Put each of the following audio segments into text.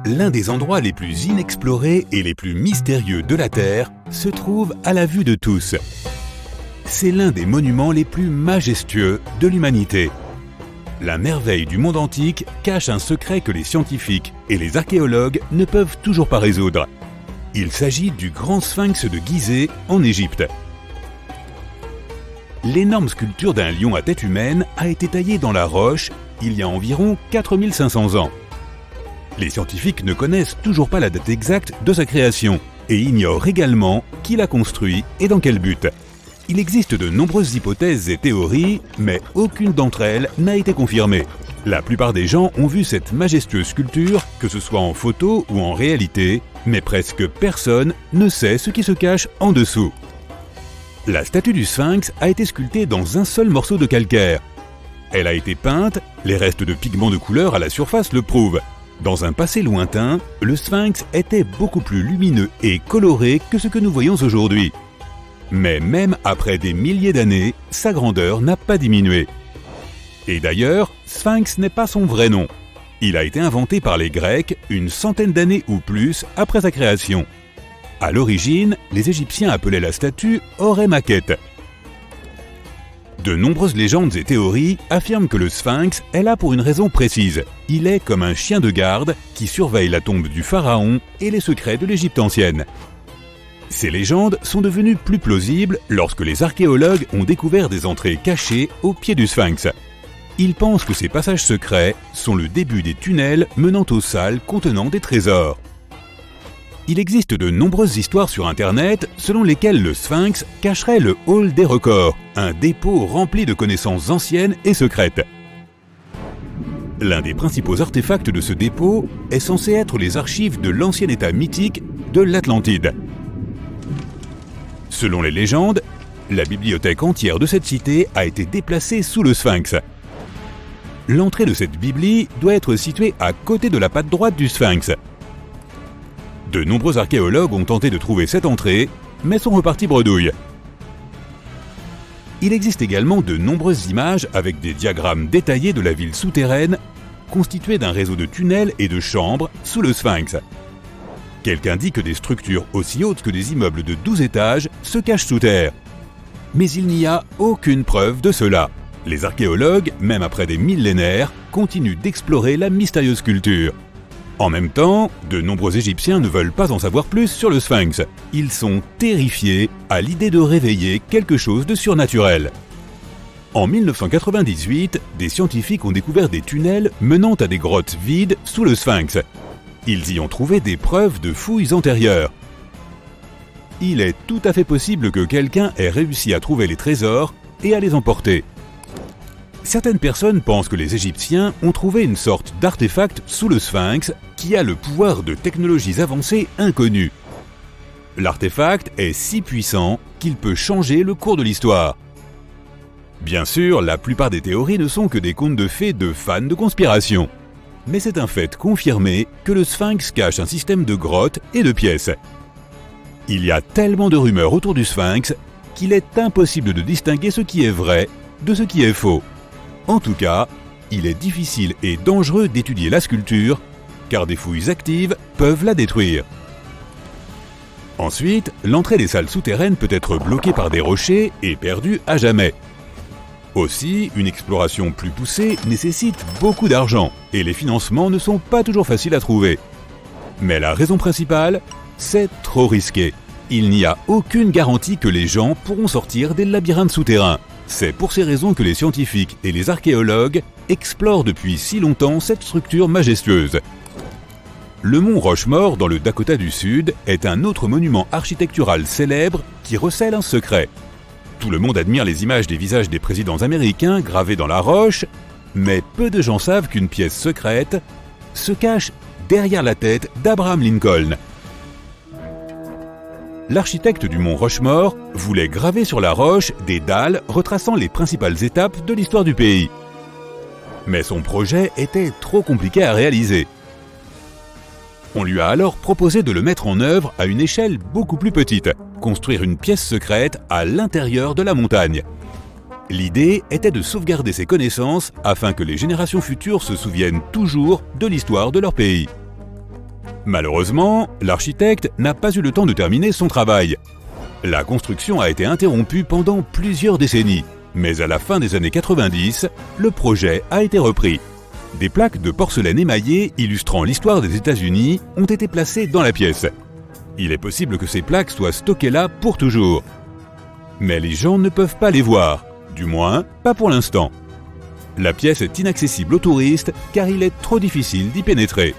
L'un des endroits les plus inexplorés et les plus mystérieux de la Terre se trouve à la vue de tous. C'est l'un des monuments les plus majestueux de l'humanité. La merveille du monde antique cache un secret que les scientifiques et les archéologues ne peuvent toujours pas résoudre. Il s'agit du grand sphinx de Gizeh en Égypte. L'énorme sculpture d'un lion à tête humaine a été taillée dans la roche il y a environ 4500 ans. Les scientifiques ne connaissent toujours pas la date exacte de sa création et ignorent également qui l'a construit et dans quel but. Il existe de nombreuses hypothèses et théories, mais aucune d'entre elles n'a été confirmée. La plupart des gens ont vu cette majestueuse sculpture, que ce soit en photo ou en réalité, mais presque personne ne sait ce qui se cache en dessous. La statue du sphinx a été sculptée dans un seul morceau de calcaire. Elle a été peinte, les restes de pigments de couleur à la surface le prouvent. Dans un passé lointain, le sphinx était beaucoup plus lumineux et coloré que ce que nous voyons aujourd'hui. Mais même après des milliers d'années, sa grandeur n'a pas diminué. Et d'ailleurs, sphinx n'est pas son vrai nom. Il a été inventé par les Grecs une centaine d'années ou plus après sa création. À l'origine, les Égyptiens appelaient la statue Horé Maquette. De nombreuses légendes et théories affirment que le sphinx est là pour une raison précise. Il est comme un chien de garde qui surveille la tombe du pharaon et les secrets de l'Égypte ancienne. Ces légendes sont devenues plus plausibles lorsque les archéologues ont découvert des entrées cachées au pied du sphinx. Ils pensent que ces passages secrets sont le début des tunnels menant aux salles contenant des trésors. Il existe de nombreuses histoires sur Internet selon lesquelles le sphinx cacherait le hall des records, un dépôt rempli de connaissances anciennes et secrètes. L'un des principaux artefacts de ce dépôt est censé être les archives de l'ancien état mythique de l'Atlantide. Selon les légendes, la bibliothèque entière de cette cité a été déplacée sous le sphinx. L'entrée de cette bibli doit être située à côté de la patte droite du sphinx. De nombreux archéologues ont tenté de trouver cette entrée, mais sont repartis bredouille. Il existe également de nombreuses images avec des diagrammes détaillés de la ville souterraine, constituée d'un réseau de tunnels et de chambres sous le sphinx. Quelqu'un dit que des structures aussi hautes que des immeubles de 12 étages se cachent sous terre. Mais il n'y a aucune preuve de cela. Les archéologues, même après des millénaires, continuent d'explorer la mystérieuse sculpture. En même temps, de nombreux Égyptiens ne veulent pas en savoir plus sur le sphinx. Ils sont terrifiés à l'idée de réveiller quelque chose de surnaturel. En 1998, des scientifiques ont découvert des tunnels menant à des grottes vides sous le sphinx. Ils y ont trouvé des preuves de fouilles antérieures. Il est tout à fait possible que quelqu'un ait réussi à trouver les trésors et à les emporter. Certaines personnes pensent que les Égyptiens ont trouvé une sorte d'artefact sous le sphinx qui a le pouvoir de technologies avancées inconnues. L'artefact est si puissant qu'il peut changer le cours de l'histoire. Bien sûr, la plupart des théories ne sont que des contes de fées de fans de conspiration. Mais c'est un fait confirmé que le sphinx cache un système de grottes et de pièces. Il y a tellement de rumeurs autour du sphinx qu'il est impossible de distinguer ce qui est vrai de ce qui est faux. En tout cas, il est difficile et dangereux d'étudier la sculpture, car des fouilles actives peuvent la détruire. Ensuite, l'entrée des salles souterraines peut être bloquée par des rochers et perdue à jamais. Aussi, une exploration plus poussée nécessite beaucoup d'argent, et les financements ne sont pas toujours faciles à trouver. Mais la raison principale, c'est trop risqué. Il n'y a aucune garantie que les gens pourront sortir des labyrinthes souterrains. C'est pour ces raisons que les scientifiques et les archéologues explorent depuis si longtemps cette structure majestueuse. Le mont Rushmore, dans le Dakota du Sud, est un autre monument architectural célèbre qui recèle un secret. Tout le monde admire les images des visages des présidents américains gravés dans la roche, mais peu de gens savent qu'une pièce secrète se cache derrière la tête d'Abraham Lincoln. L'architecte du mont Rushmore voulait graver sur la roche des dalles retraçant les principales étapes de l'histoire du pays. Mais son projet était trop compliqué à réaliser. On lui a alors proposé de le mettre en œuvre à une échelle beaucoup plus petite, construire une pièce secrète à l'intérieur de la montagne. L'idée était de sauvegarder ces connaissances afin que les générations futures se souviennent toujours de l'histoire de leur pays. Malheureusement, l'architecte n'a pas eu le temps de terminer son travail. La construction a été interrompue pendant plusieurs décennies, mais à la fin des années 90, le projet a été repris. Des plaques de porcelaine émaillée illustrant l'histoire des États-Unis ont été placées dans la pièce. Il est possible que ces plaques soient stockées là pour toujours. Mais les gens ne peuvent pas les voir, du moins pas pour l'instant. La pièce est inaccessible aux touristes car il est trop difficile d'y pénétrer.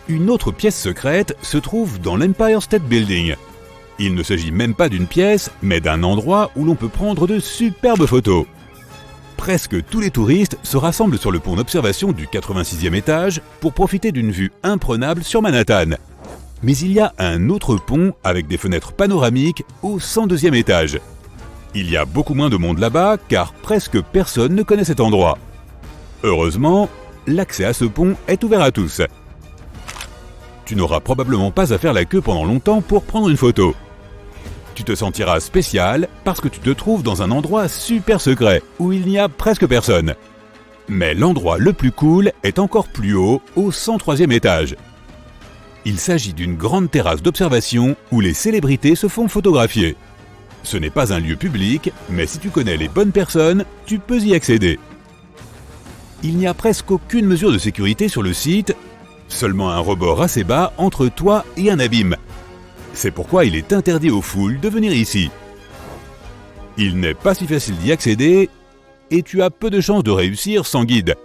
Une autre pièce secrète se trouve dans l'Empire State Building. Il ne s'agit même pas d'une pièce, mais d'un endroit où l'on peut prendre de superbes photos. Presque tous les touristes se rassemblent sur le pont d'observation du 86e étage pour profiter d'une vue imprenable sur Manhattan. Mais il y a un autre pont avec des fenêtres panoramiques au 102e étage. Il y a beaucoup moins de monde là-bas car presque personne ne connaît cet endroit. Heureusement, l'accès à ce pont est ouvert à tous. Tu n'auras probablement pas à faire la queue pendant longtemps pour prendre une photo. Tu te sentiras spécial parce que tu te trouves dans un endroit super secret où il n'y a presque personne. Mais l'endroit le plus cool est encore plus haut, au 103e étage. Il s'agit d'une grande terrasse d'observation où les célébrités se font photographier. Ce n'est pas un lieu public, mais si tu connais les bonnes personnes, tu peux y accéder. Il n'y a presque aucune mesure de sécurité sur le site, seulement un rebord assez bas entre toi et un abîme. C'est pourquoi il est interdit aux foules de venir ici. Il n'est pas si facile d'y accéder et tu as peu de chances de réussir sans guide.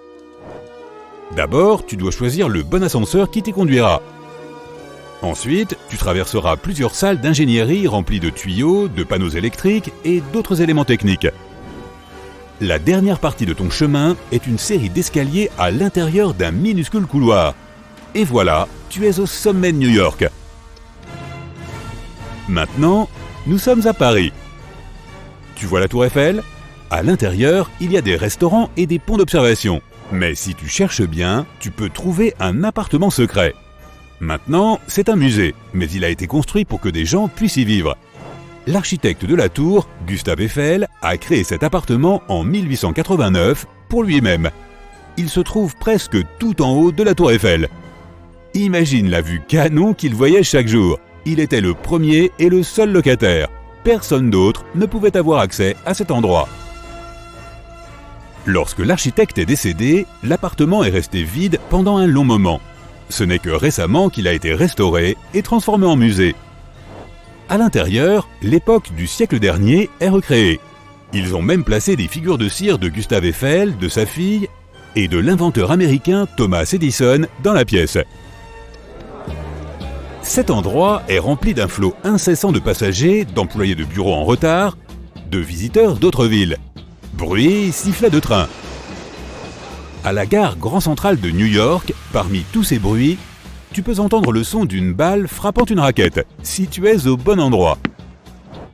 D'abord, tu dois choisir le bon ascenseur qui t'y conduira. Ensuite, tu traverseras plusieurs salles d'ingénierie remplies de tuyaux, de panneaux électriques et d'autres éléments techniques. La dernière partie de ton chemin est une série d'escaliers à l'intérieur d'un minuscule couloir. Et voilà, tu es au sommet de New York. Maintenant, nous sommes à Paris. Tu vois la Tour Eiffel ? À l'intérieur, il y a des restaurants et des ponts d'observation. Mais si tu cherches bien, tu peux trouver un appartement secret. Maintenant, c'est un musée, mais il a été construit pour que des gens puissent y vivre. L'architecte de la tour, Gustave Eiffel, a créé cet appartement en 1889 pour lui-même. Il se trouve presque tout en haut de la Tour Eiffel. Imagine la vue canon qu'il voyait chaque jour. Il était le premier et le seul locataire. Personne d'autre ne pouvait avoir accès à cet endroit. Lorsque l'architecte est décédé, l'appartement est resté vide pendant un long moment. Ce n'est que récemment qu'il a été restauré et transformé en musée. À l'intérieur, l'époque du siècle dernier est recréée. Ils ont même placé des figures de cire de Gustave Eiffel, de sa fille et de l'inventeur américain Thomas Edison dans la pièce. Cet endroit est rempli d'un flot incessant de passagers, d'employés de bureaux en retard, de visiteurs d'autres villes. Bruit, sifflet de train. À la gare Grand Central de New York, parmi tous ces bruits, tu peux entendre le son d'une balle frappant une raquette, si tu es au bon endroit.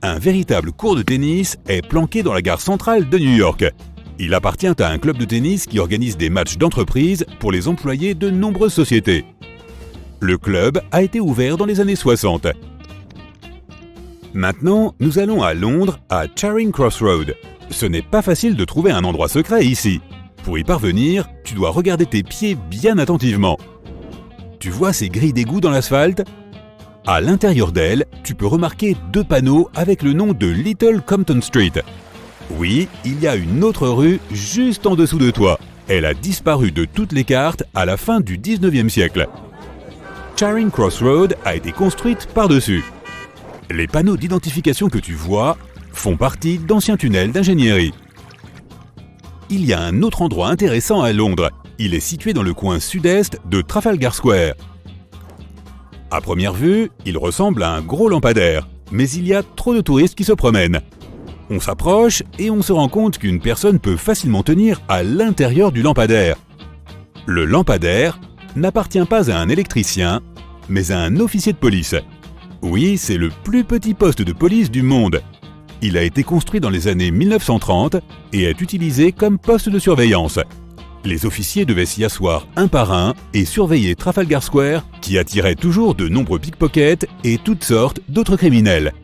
Un véritable court de tennis est planqué dans la gare centrale de New York. Il appartient à un club de tennis qui organise des matchs d'entreprise pour les employés de nombreuses sociétés. Le club a été ouvert dans les années 60. Maintenant, nous allons à Londres, à Charing Cross Road. Ce n'est pas facile de trouver un endroit secret ici. Pour y parvenir, tu dois regarder tes pieds bien attentivement. Tu vois ces grilles d'égout dans l'asphalte ? À l'intérieur d'elles, tu peux remarquer 2 panneaux avec le nom de Little Compton Street. Oui, il y a une autre rue juste en dessous de toi. Elle a disparu de toutes les cartes à la fin du 19e siècle. Charing Cross Road a été construite par-dessus. Les panneaux d'identification que tu vois font partie d'anciens tunnels d'ingénierie. Il y a un autre endroit intéressant à Londres. Il est situé dans le coin sud-est de Trafalgar Square. À première vue, il ressemble à un gros lampadaire, mais il y a trop de touristes qui se promènent. On s'approche et on se rend compte qu'une personne peut facilement tenir à l'intérieur du lampadaire. Le lampadaire n'appartient pas à un électricien, mais à un officier de police. Oui, c'est le plus petit poste de police du monde. Il a été construit dans les années 1930 et est utilisé comme poste de surveillance. Les officiers devaient s'y asseoir un par un et surveiller Trafalgar Square, qui attirait toujours de nombreux pickpockets et toutes sortes d'autres criminels.